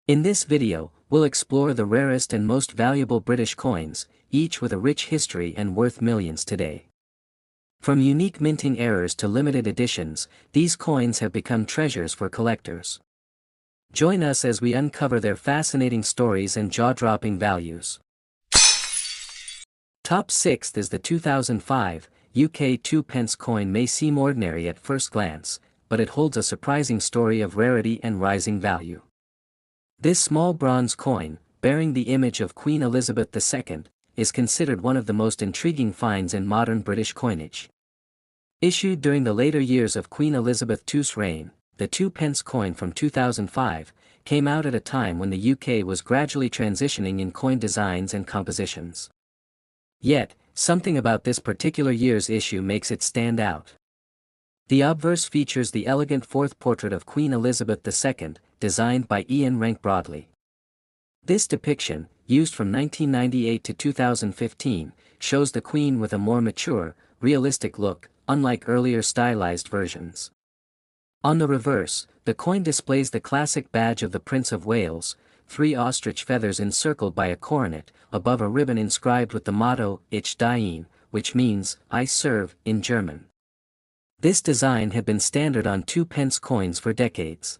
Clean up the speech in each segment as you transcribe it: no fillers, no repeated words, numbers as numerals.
In this video, we'll explore the rarest and most valuable British coins, each with a rich history and worth millions today. From unique minting errors to limited editions, these coins have become treasures for collectors. Join us as we uncover their fascinating stories and jaw-dropping values. Top 6th is the 2005 UK 2 pence coin. May seem ordinary at first glance, but it holds a surprising story of rarity and rising value. This small bronze coin, bearing the image of Queen Elizabeth II, is considered one of the most intriguing finds in modern British coinage. Issued during the later years of Queen Elizabeth II's reign, the 2 pence coin from 2005 came out at a time when the UK was gradually transitioning in coin designs and compositions. Yet, something about this particular year's issue makes it stand out. The obverse features the elegant fourth portrait of Queen Elizabeth II, designed by Ian Rank Broadley. This depiction, used from 1998 to 2015, shows the Queen with a more mature, realistic look, unlike earlier stylized versions. On the reverse, the coin displays the classic badge of the Prince of Wales, 3 ostrich feathers encircled by a coronet, above a ribbon inscribed with the motto, Ich diene, which means, I serve, in German. This design had been standard on 2 pence coins for decades.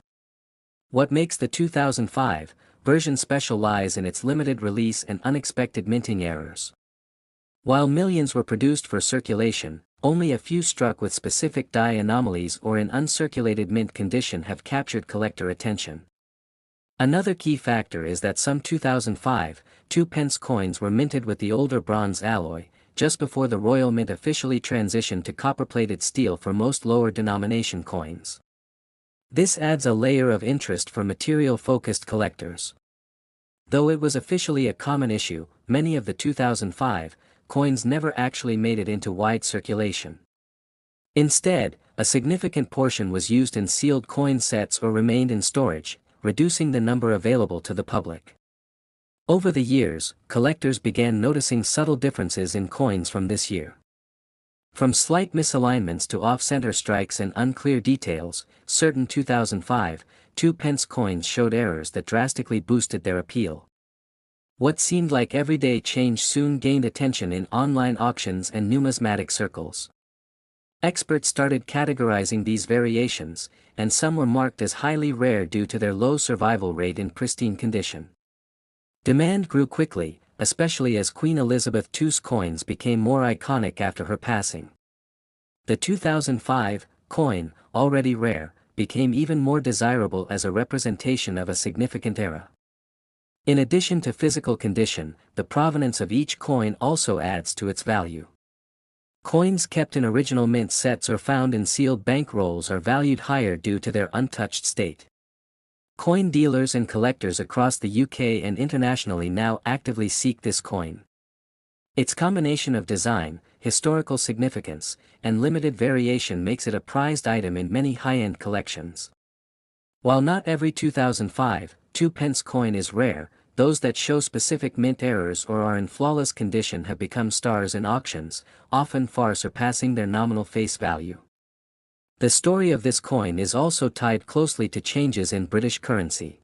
What makes the 2005 version special lies in its limited release and unexpected minting errors. While millions were produced for circulation, only a few struck with specific die anomalies or in uncirculated mint condition have captured collector attention. Another key factor is that some 2005 2 pence coins were minted with the older bronze alloy, just before the Royal Mint officially transitioned to copper-plated steel for most lower denomination coins. This adds a layer of interest for material-focused collectors. Though it was officially a common issue, many of the 2005 coins never actually made it into wide circulation. Instead, a significant portion was used in sealed coin sets or remained in storage, reducing the number available to the public. Over the years, collectors began noticing subtle differences in coins from this year. From slight misalignments to off-center strikes and unclear details, certain 2005 2 pence coins showed errors that drastically boosted their appeal. What seemed like everyday change soon gained attention in online auctions and numismatic circles. Experts started categorizing these variations, and some were marked as highly rare due to their low survival rate in pristine condition. Demand grew quickly, especially as Queen Elizabeth II's coins became more iconic after her passing. The 2005 coin, already rare, became even more desirable as a representation of a significant era. In addition to physical condition, the provenance of each coin also adds to its value. Coins kept in original mint sets or found in sealed bank rolls are valued higher due to their untouched state. Coin dealers and collectors across the UK and internationally now actively seek this coin. Its combination of design, historical significance, and limited variation makes it a prized item in many high-end collections. While not every 2005 2 pence coin is rare, those that show specific mint errors or are in flawless condition have become stars in auctions, often far surpassing their nominal face value. The story of this coin is also tied closely to changes in British currency.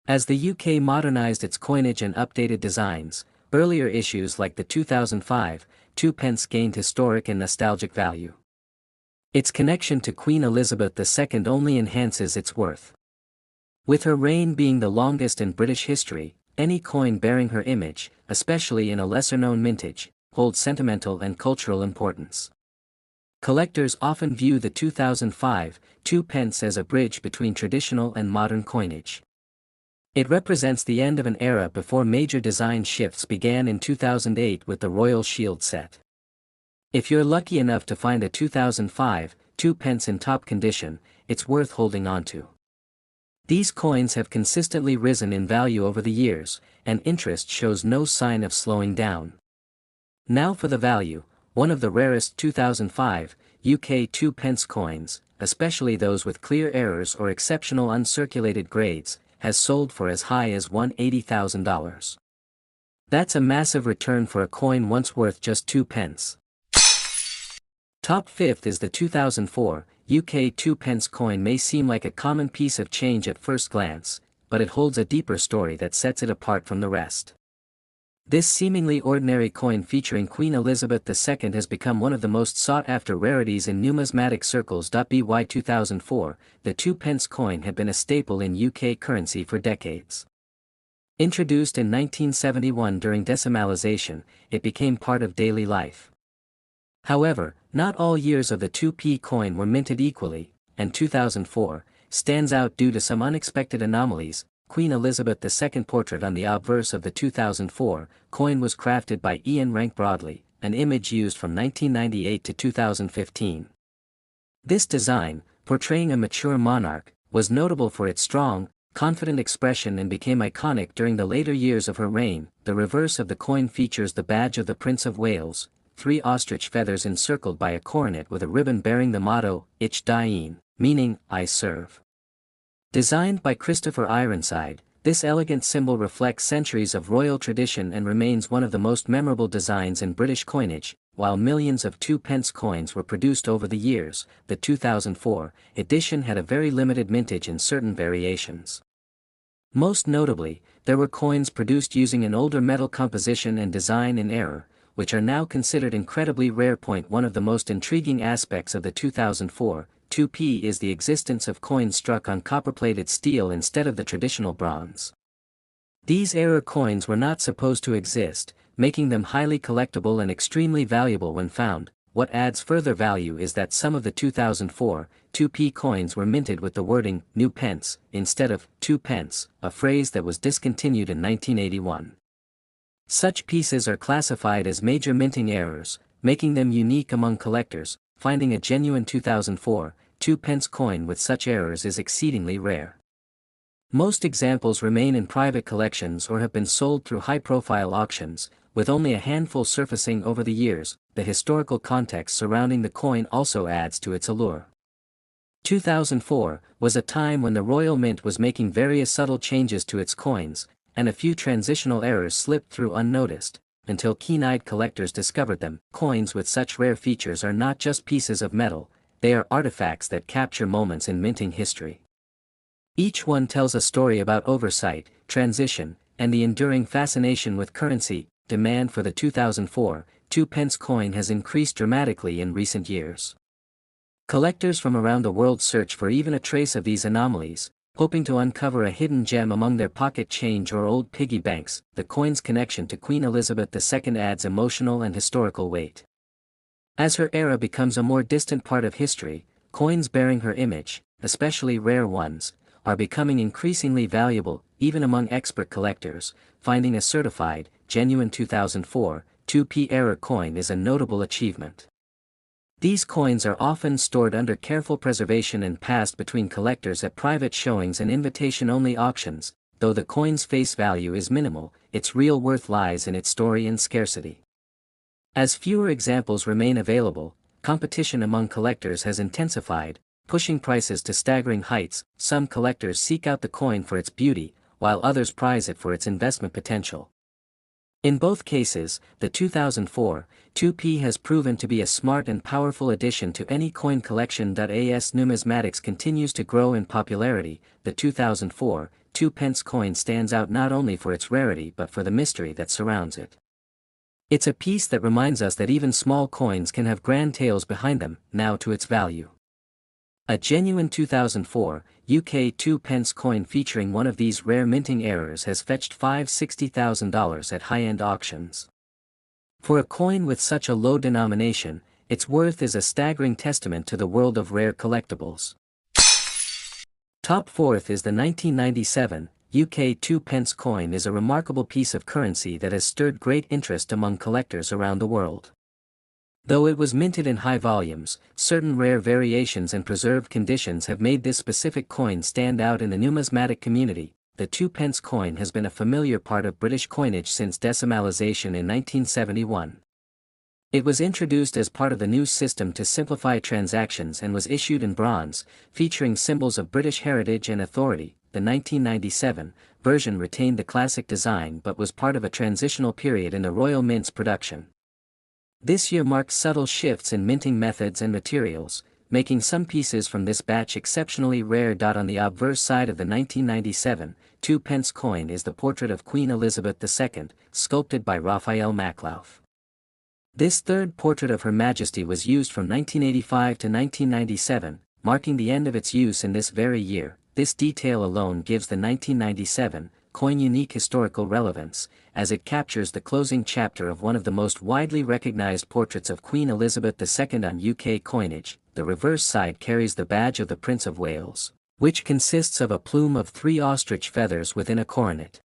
As the UK modernized its coinage and updated designs, earlier issues like the 2005 2 pence gained historic and nostalgic value. Its connection to Queen Elizabeth II only enhances its worth. With her reign being the longest in British history, any coin bearing her image, especially in a lesser-known mintage, holds sentimental and cultural importance. Collectors often view the 2005 2 pence as a bridge between traditional and modern coinage. It represents the end of an era before major design shifts began in 2008 with the Royal Shield set. If you're lucky enough to find a 2005 2 pence in top condition, it's worth holding onto. These coins have consistently risen in value over the years, and interest shows no sign of slowing down. Now for the value. One of the rarest 2005 UK 2 pence coins, especially those with clear errors or exceptional uncirculated grades, has sold for as high as $180,000. That's a massive return for a coin once worth just 2 pence. Top 5th is the 2004 UK 2 pence coin. May seem like a common piece of change at first glance, but it holds a deeper story that sets it apart from the rest. This seemingly ordinary coin featuring Queen Elizabeth II has become one of the most sought-after rarities in numismatic circles. By 2004, the 2 pence coin had been a staple in UK currency for decades. Introduced in 1971 during decimalization, it became part of daily life. However, not all years of the 2p coin were minted equally, and 2004 stands out due to some unexpected anomalies. Queen Elizabeth II portrait on the obverse of the 2004 coin was crafted by Ian Rank Broadley, an image used from 1998 to 2015. This design, portraying a mature monarch, was notable for its strong, confident expression and became iconic during the later years of her reign. The reverse of the coin features the badge of the Prince of Wales, 3 ostrich feathers encircled by a coronet with a ribbon bearing the motto, Ich diene, meaning, I serve. Designed by Christopher Ironside, this elegant symbol reflects centuries of royal tradition and remains one of the most memorable designs in British coinage. While millions of 2 pence coins were produced over the years, the 2004 edition had a very limited mintage in certain variations. Most notably, there were coins produced using an older metal composition and design in error, which are now considered incredibly rare. One of the most intriguing aspects of the 2004 2p is the existence of coins struck on copper-plated steel instead of the traditional bronze. These error coins were not supposed to exist, making them highly collectible and extremely valuable when found. What adds further value is that some of the 2004 2p coins were minted with the wording new pence instead of 2 pence, a phrase that was discontinued in 1981. Such pieces are classified as major minting errors, making them unique among collectors. Finding a genuine 2004 2 pence coin with such errors is exceedingly rare. Most examples remain in private collections or have been sold through high-profile auctions, with only a handful surfacing over the years. The historical context surrounding the coin also adds to its allure. 2004 was a time when the Royal Mint was making various subtle changes to its coins, and a few transitional errors slipped through unnoticed, until keen-eyed collectors discovered them. Coins with such rare features are not just pieces of metal, they are artifacts that capture moments in minting history. Each one tells a story about oversight, transition, and the enduring fascination with currency. Demand for the 2004 2 pence coin has increased dramatically in recent years. Collectors from around the world search for even a trace of these anomalies, hoping to uncover a hidden gem among their pocket change or old piggy banks. The coin's connection to Queen Elizabeth II adds emotional and historical weight. As her era becomes a more distant part of history, coins bearing her image, especially rare ones, are becoming increasingly valuable, even among expert collectors. Finding a certified, genuine 2004 2p era coin is a notable achievement. These coins are often stored under careful preservation and passed between collectors at private showings and invitation-only auctions. Though the coin's face value is minimal, its real worth lies in its story and scarcity. As fewer examples remain available, competition among collectors has intensified, pushing prices to staggering heights. Some collectors seek out the coin for its beauty, while others prize it for its investment potential. In both cases, the 2004 2p has proven to be a smart and powerful addition to any coin collection. As numismatics continues to grow in popularity, the 2004 2 pence coin stands out not only for its rarity but for the mystery that surrounds it. It's a piece that reminds us that even small coins can have grand tales behind them. Now to its value. A genuine 2004 UK 2 pence coin featuring one of these rare minting errors has fetched $60,000 at high-end auctions. For a coin with such a low denomination, its worth is a staggering testament to the world of rare collectibles. Top fourth is the 1997 UK 2 pence coin. Is a remarkable piece of currency that has stirred great interest among collectors around the world. Though it was minted in high volumes, certain rare variations and preserved conditions have made this specific coin stand out in the numismatic community. The 2 pence coin has been a familiar part of British coinage since decimalization in 1971. It was introduced as part of the new system to simplify transactions and was issued in bronze, featuring symbols of British heritage and authority. The 1997 version retained the classic design but was part of a transitional period in the Royal Mint's production. This year marked subtle shifts in minting methods and materials, making some pieces from this batch exceptionally rare. On the obverse side of the 1997 2-pence coin is the portrait of Queen Elizabeth II, sculpted by Raphael Maclauff. This third portrait of Her Majesty was used from 1985 to 1997, marking the end of its use in this very year. This detail alone gives the 1997 coin unique historical relevance, as it captures the closing chapter of one of the most widely recognized portraits of Queen Elizabeth II on UK coinage. The reverse side carries the badge of the Prince of Wales, which consists of a plume of 3 ostrich feathers within a coronet.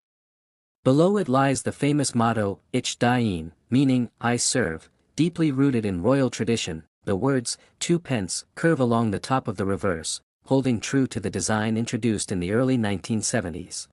Below it lies the famous motto, Ich diene, meaning, I serve, deeply rooted in royal tradition. The words, 2 pence, curve along the top of the reverse, holding true to the design introduced in the early 1970s.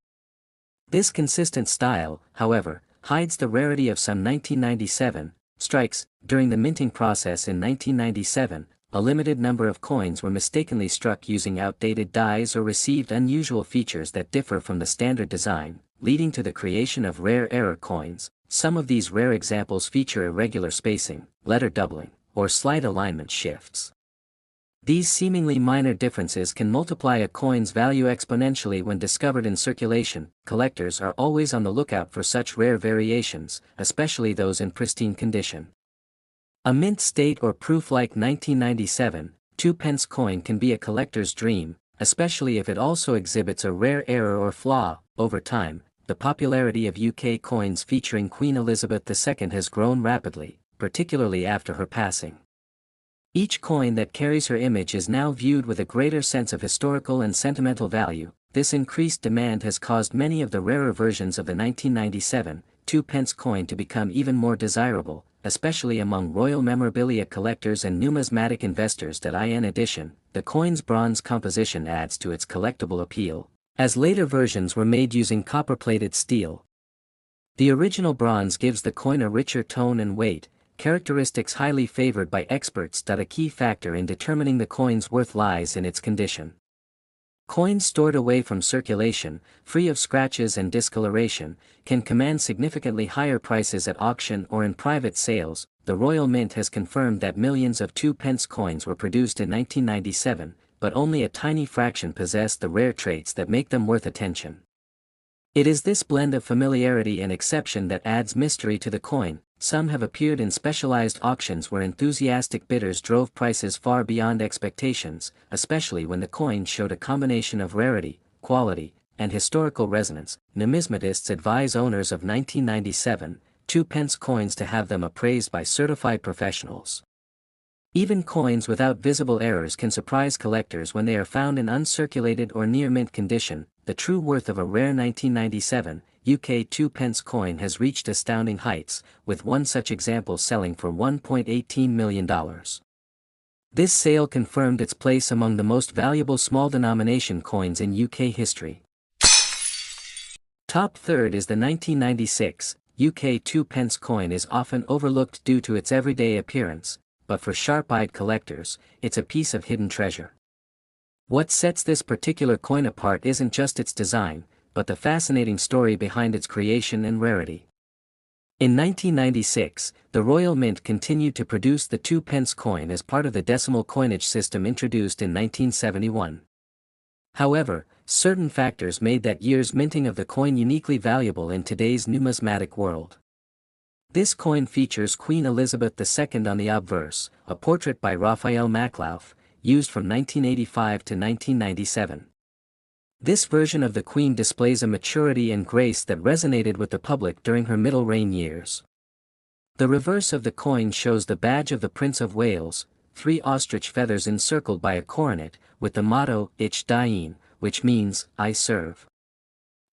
This consistent style, however, hides the rarity of some 1997 strikes. During the minting process in 1997, a limited number of coins were mistakenly struck using outdated dies or received unusual features that differ from the standard design, leading to the creation of rare error coins. Some of these rare examples feature irregular spacing, letter doubling, or slight alignment shifts. These seemingly minor differences can multiply a coin's value exponentially when discovered in circulation. Collectors are always on the lookout for such rare variations, especially those in pristine condition. A mint state or proof-like 1997 2-pence coin can be a collector's dream, especially if it also exhibits a rare error or flaw. Over time, the popularity of UK coins featuring Queen Elizabeth II has grown rapidly, particularly after her passing. Each coin that carries her image is now viewed with a greater sense of historical and sentimental value. This increased demand has caused many of the rarer versions of the 1997 2-pence coin to become even more desirable, especially among royal memorabilia collectors and numismatic investors. In addition, the coin's bronze composition adds to its collectible appeal, as later versions were made using copper-plated steel. The original bronze gives the coin a richer tone and weight, characteristics highly favored by experts. A key factor in determining the coin's worth lies in its condition. Coins stored away from circulation, free of scratches and discoloration, can command significantly higher prices at auction or in private sales. The Royal Mint has confirmed that millions of 2-pence coins were produced in 1997, but only a tiny fraction possess the rare traits that make them worth attention. It is this blend of familiarity and exception that adds mystery to the coin. Some have appeared in specialized auctions where enthusiastic bidders drove prices far beyond expectations, especially when the coin showed a combination of rarity, quality, and historical resonance. Numismatists advise owners of 1997 2-pence coins to have them appraised by certified professionals. Even coins without visible errors can surprise collectors when they are found in uncirculated or near mint condition. The true worth of a rare 1997 UK 2-pence coin has reached astounding heights, with one such example selling for $1.18 million. This sale confirmed its place among the most valuable small-denomination coins in UK history. Top third is the 1996 UK 2-pence coin. Is often overlooked due to its everyday appearance, but for sharp-eyed collectors, it's a piece of hidden treasure. What sets this particular coin apart isn't just its design, but the fascinating story behind its creation and rarity. In 1996, the Royal Mint continued to produce the 2-pence coin as part of the decimal coinage system introduced in 1971. However, certain factors made that year's minting of the coin uniquely valuable in today's numismatic world. This coin features Queen Elizabeth II on the obverse, a portrait by Raphael Maclauff, used from 1985 to 1997. This version of the Queen displays a maturity and grace that resonated with the public during her middle reign years. The reverse of the coin shows the badge of the Prince of Wales, 3 ostrich feathers encircled by a coronet, with the motto, Ich diene, which means, I serve.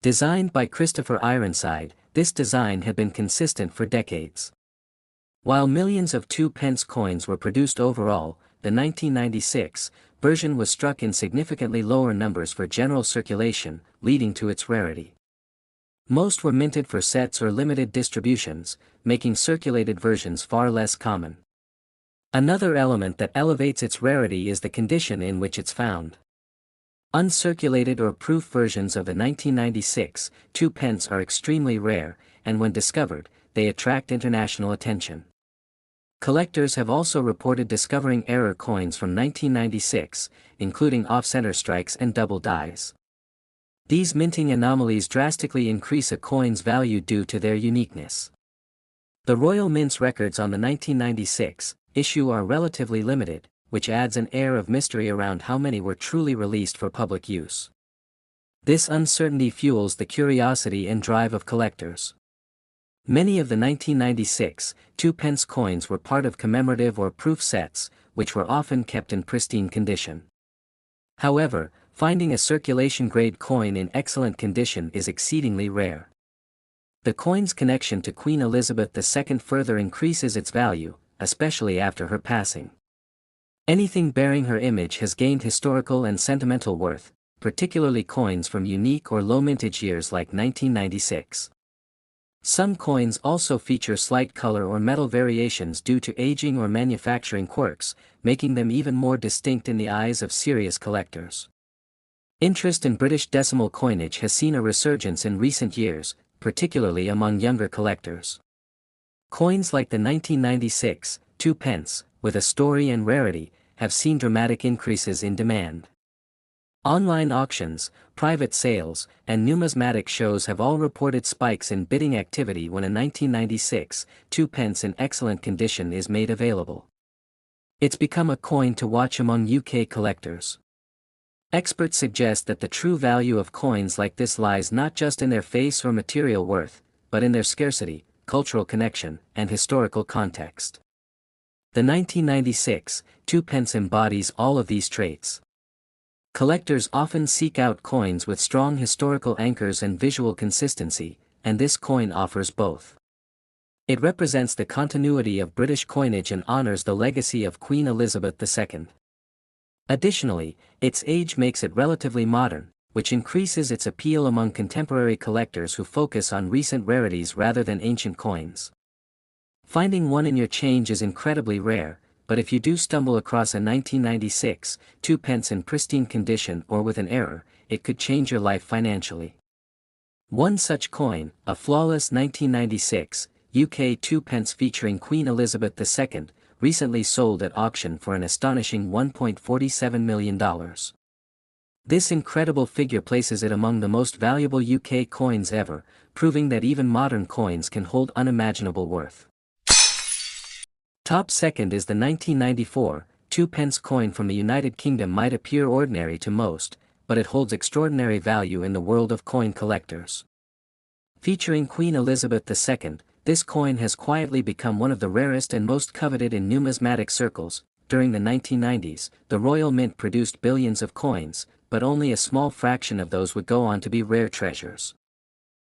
Designed by Christopher Ironside, this design had been consistent for decades. While millions of 2-pence coins were produced overall, the 1996 version was struck in significantly lower numbers for general circulation, leading to its rarity. Most were minted for sets or limited distributions, making circulated versions far less common. Another element that elevates its rarity is the condition in which it's found. Uncirculated or proof versions of the 1996 2-pence are extremely rare, and when discovered, they attract international attention. Collectors have also reported discovering error coins from 1996, including off-center strikes and double dies. These minting anomalies drastically increase a coin's value due to their uniqueness. The Royal Mint's records on the 1996 issue are relatively limited, which adds an air of mystery around how many were truly released for public use. This uncertainty fuels the curiosity and drive of collectors. Many of the 1996 2-pence coins were part of commemorative or proof sets, which were often kept in pristine condition. However, finding a circulation-grade coin in excellent condition is exceedingly rare. The coin's connection to Queen Elizabeth II further increases its value, especially after her passing. Anything bearing her image has gained historical and sentimental worth, particularly coins from unique or low mintage years like 1996. Some coins also feature slight color or metal variations due to aging or manufacturing quirks, making them even more distinct in the eyes of serious collectors. Interest in British decimal coinage has seen a resurgence in recent years, particularly among younger collectors. Coins like the 1996 2-pence, with a story and rarity, have seen dramatic increases in demand. Online auctions, private sales, and numismatic shows have all reported spikes in bidding activity when a 1996 2-pence in excellent condition is made available. It's become a coin to watch among UK collectors. Experts suggest that the true value of coins like this lies not just in their face or material worth, but in their scarcity, cultural connection, and historical context. The 1996 2-pence embodies all of these traits. Collectors often seek out coins with strong historical anchors and visual consistency, and this coin offers both. It represents the continuity of British coinage and honors the legacy of Queen Elizabeth II. Additionally, its age makes it relatively modern, which increases its appeal among contemporary collectors who focus on recent rarities rather than ancient coins. Finding one in your change is incredibly rare, but if you do stumble across a 1996 2-pence in pristine condition or with an error, it could change your life financially. One such coin, a flawless 1996 UK 2-pence featuring Queen Elizabeth II, recently sold at auction for an astonishing $1.47 million. This incredible figure places it among the most valuable UK coins ever, proving that even modern coins can hold unimaginable worth. Top second is the 1994 2-pence coin from the United Kingdom. Might appear ordinary to most, but it holds extraordinary value in the world of coin collectors. Featuring Queen Elizabeth II, this coin has quietly become one of the rarest and most coveted in numismatic circles. During the 1990s, the Royal Mint produced billions of coins, but only a small fraction of those would go on to be rare treasures.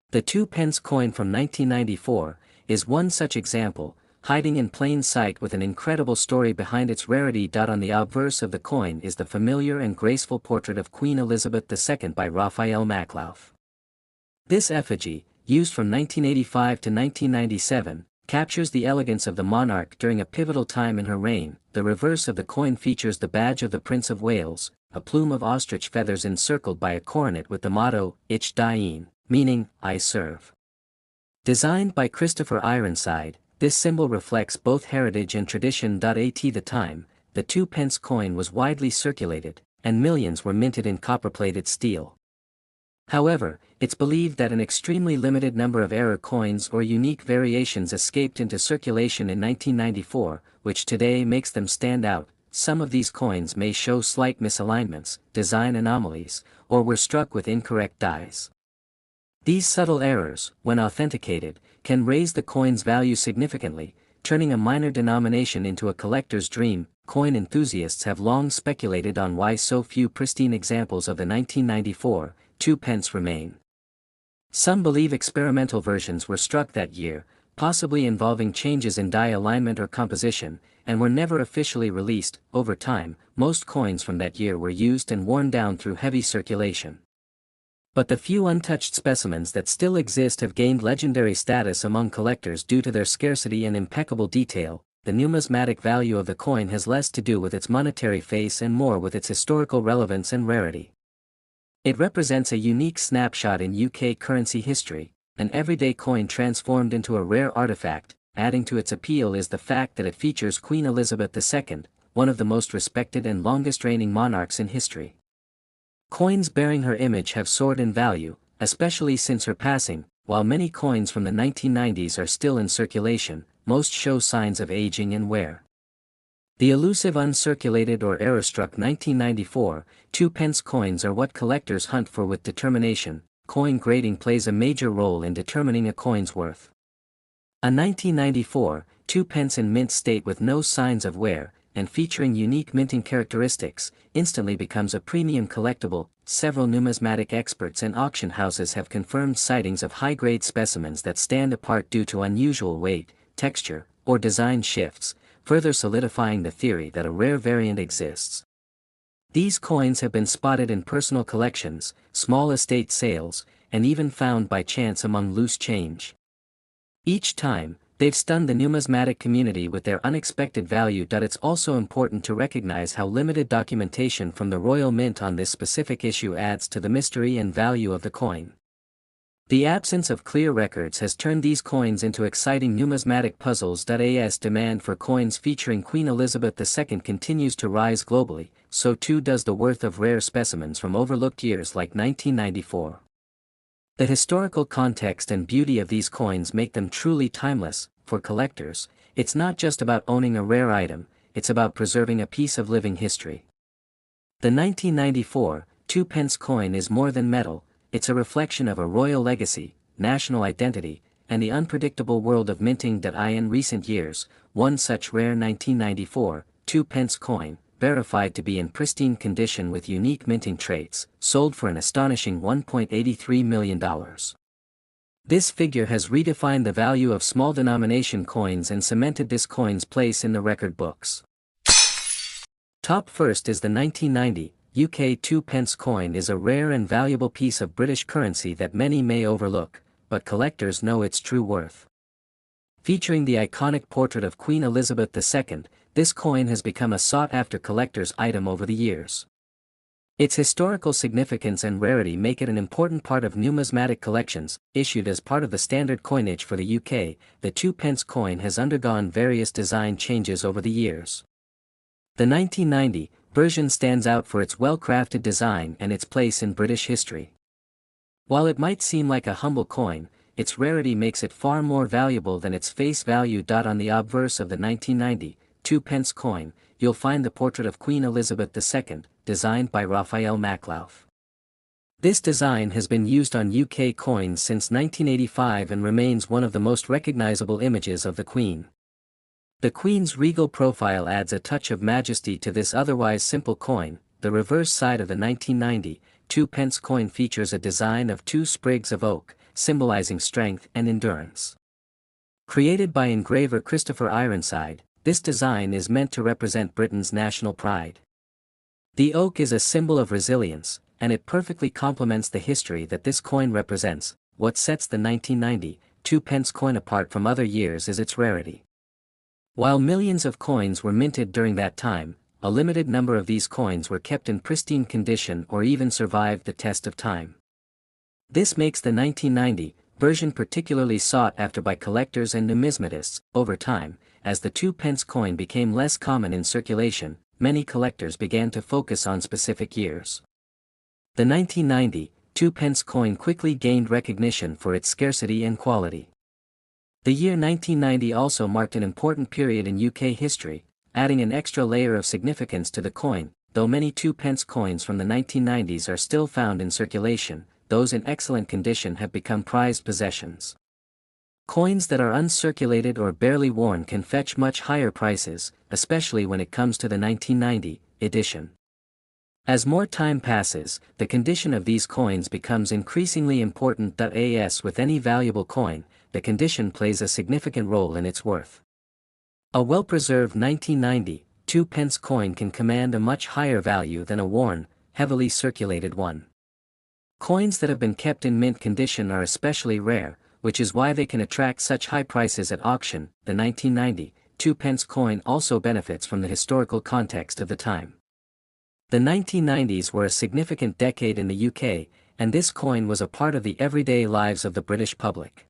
The 2-pence coin from 1994 is one such example, hiding in plain sight with an incredible story behind its rarity. On the obverse of the coin is the familiar and graceful portrait of Queen Elizabeth II by Raphael Maclauff. This effigy, used from 1985 to 1997, captures the elegance of the monarch during a pivotal time in her reign. The reverse of the coin features the badge of the Prince of Wales, a plume of ostrich feathers encircled by a coronet with the motto, Ich diene, meaning, I serve. Designed by Christopher Ironside, this symbol reflects both heritage and tradition. At the time, the 2-pence coin was widely circulated, and millions were minted in copper-plated steel. However, it's believed that an extremely limited number of error coins or unique variations escaped into circulation in 1994, which today makes them stand out. Some of these coins may show slight misalignments, design anomalies, or were struck with incorrect dies. These subtle errors, when authenticated, can raise the coin's value significantly, turning a minor denomination into a collector's dream. Coin enthusiasts have long speculated on why so few pristine examples of the 1994 2-pence remain. Some believe experimental versions were struck that year, possibly involving changes in die alignment or composition, and were never officially released. Over time, most coins from that year were used and worn down through heavy circulation. But the few untouched specimens that still exist have gained legendary status among collectors due to their scarcity and impeccable detail. The numismatic value of the coin has less to do with its monetary face and more with its historical relevance and rarity. It represents a unique snapshot in UK currency history, an everyday coin transformed into a rare artifact, adding to its appeal is the fact that it features Queen Elizabeth II, one of the most respected and longest-reigning monarchs in history. Coins bearing her image have soared in value, especially since her passing. While many coins from the 1990s are still in circulation, most show signs of aging and wear. The elusive uncirculated or error-struck 1994 2-pence coins are what collectors hunt for with determination. Coin grading plays a major role in determining a coin's worth. A 1994 2-pence in mint state with no signs of wear, and featuring unique minting characteristics, instantly becomes a premium collectible. Several numismatic experts and auction houses have confirmed sightings of high-grade specimens that stand apart due to unusual weight, texture, or design shifts, further solidifying the theory that a rare variant exists. These coins have been spotted in personal collections, small estate sales, and even found by chance among loose change. Each time, they've stunned the numismatic community with their unexpected value. It's also important to recognize how limited documentation from the Royal Mint on this specific issue adds to the mystery and value of the coin. The absence of clear records has turned these coins into exciting numismatic puzzles. As demand for coins featuring Queen Elizabeth II continues to rise globally, so too does the worth of rare specimens from overlooked years like 1994. The historical context and beauty of these coins make them truly timeless. For collectors, it's not just about owning a rare item, it's about preserving a piece of living history. The 1994 2-pence coin is more than metal. It's a reflection of a royal legacy, national identity, and the unpredictable world of minting. In recent years, one such rare 1994 2-pence coin, verified to be in pristine condition with unique minting traits, sold for an astonishing $1.83 million. This figure has redefined the value of small denomination coins and cemented this coin's place in the record books. Top first is the 1990 UK 2-pence coin. Is a rare and valuable piece of British currency that many may overlook, but collectors know its true worth. Featuring the iconic portrait of Queen Elizabeth II, this coin has become a sought-after collector's item over the years. Its historical significance and rarity make it an important part of numismatic collections. Issued as part of the standard coinage for the UK, the 2-pence coin has undergone various design changes over the years. The 1990 version stands out for its well-crafted design and its place in British history. While it might seem like a humble coin, its rarity makes it far more valuable than its face value. On the obverse of the 1990 2-pence coin, you'll find the portrait of Queen Elizabeth II, designed by Raphael Maclauth. This design has been used on UK coins since 1985 and remains one of the most recognizable images of the Queen. The Queen's regal profile adds a touch of majesty to this otherwise simple coin. The reverse side of the 1990 2-pence coin features a design of 2 sprigs of oak, symbolizing strength and endurance. Created by engraver Christopher Ironside, this design is meant to represent Britain's national pride. The oak is a symbol of resilience, and it perfectly complements the history that this coin represents. What sets the 1990 2-pence coin apart from other years is its rarity. While millions of coins were minted during that time, a limited number of these coins were kept in pristine condition or even survived the test of time. This makes the 1990 version particularly sought after by collectors and numismatists. Over time, as the 2-pence coin became less common in circulation, many collectors began to focus on specific years. The 1990 2-pence coin quickly gained recognition for its scarcity and quality. The year 1990 also marked an important period in UK history, adding an extra layer of significance to the coin. Though many 2-pence coins from the 1990s are still found in circulation, those in excellent condition have become prized possessions. Coins that are uncirculated or barely worn can fetch much higher prices, especially when it comes to the 1990 edition. As more time passes, the condition of these coins becomes increasingly important. As with any valuable coin, the condition plays a significant role in its worth. A well-preserved 1990 2-pence coin can command a much higher value than a worn, heavily circulated one. Coins that have been kept in mint condition are especially rare, which is why they can attract such high prices at auction. The 1990 2-pence coin also benefits from the historical context of the time. The 1990s were a significant decade in the UK, and this coin was a part of the everyday lives of the British public.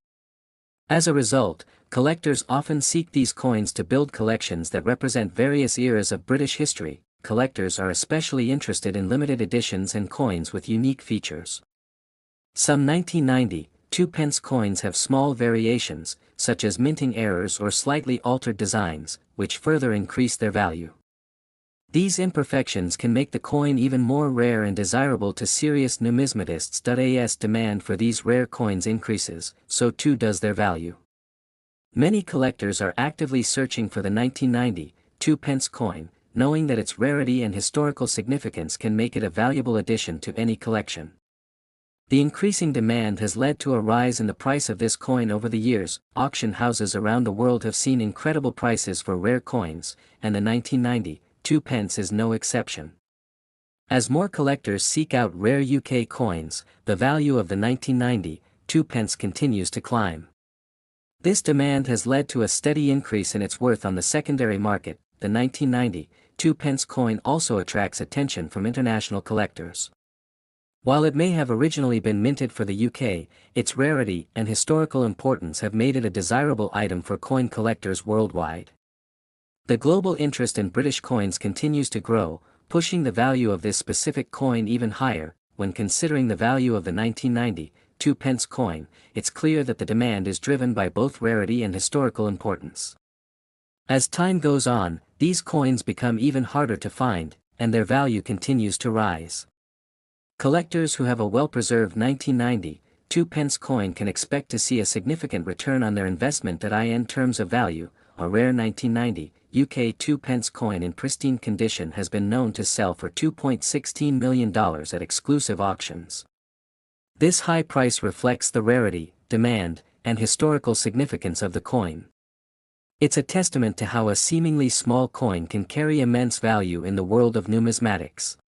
As a result, collectors often seek these coins to build collections that represent various eras of British history. Collectors are especially interested in limited editions and coins with unique features. Some 1990, 2 pence coins have small variations, such as minting errors or slightly altered designs, which further increase their value. These imperfections can make the coin even more rare and desirable to serious numismatists. As demand for these rare coins increases, so too does their value. Many collectors are actively searching for the 1990, 2 pence coin, knowing that its rarity and historical significance can make it a valuable addition to any collection. The increasing demand has led to a rise in the price of this coin over the years. Auction houses around the world have seen incredible prices for rare coins, and the 1990, 2 pence is no exception. As more collectors seek out rare UK coins, the value of the 1990, 2 pence continues to climb. This demand has led to a steady increase in its worth on the secondary market. The 1990, 2 pence coin also attracts attention from international collectors. While it may have originally been minted for the UK, its rarity and historical importance have made it a desirable item for coin collectors worldwide. The global interest in British coins continues to grow, pushing the value of this specific coin even higher. When considering the value of the 1990, 2 pence coin, it's clear that the demand is driven by both rarity and historical importance. As time goes on, these coins become even harder to find, and their value continues to rise. Collectors who have a well-preserved 1990, 2 pence coin can expect to see a significant return on their investment. In terms of value, a rare 1990, UK 2 pence coin in pristine condition has been known to sell for $2.16 million at exclusive auctions. This high price reflects the rarity, demand, and historical significance of the coin. It's a testament to how a seemingly small coin can carry immense value in the world of numismatics.